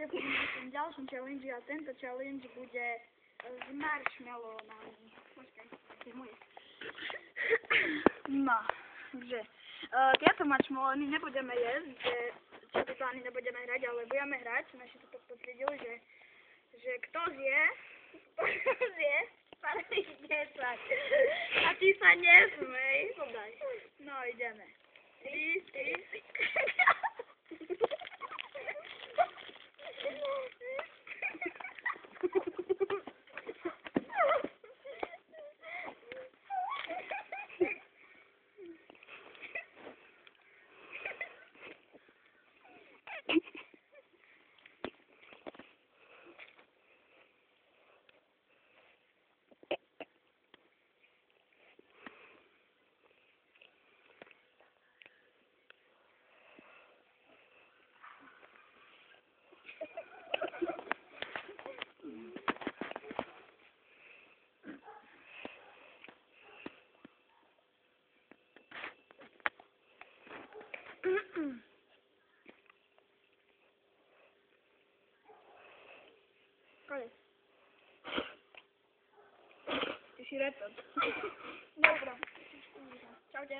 vítajte pri našom ďalšom challenge a tento challenge bude s marshmallowami. Počkaj, to je moje. No, že tieto marshmallowy nebudeme jesť, že to ani nebudeme hrať, ale budeme hrať. Naši to tak potvrdili, že kto zje, starých 10. A ty sa nesmej. Podaj. No, ideme. Ty. Koniec. Ty si retard. Dobra. Čaute.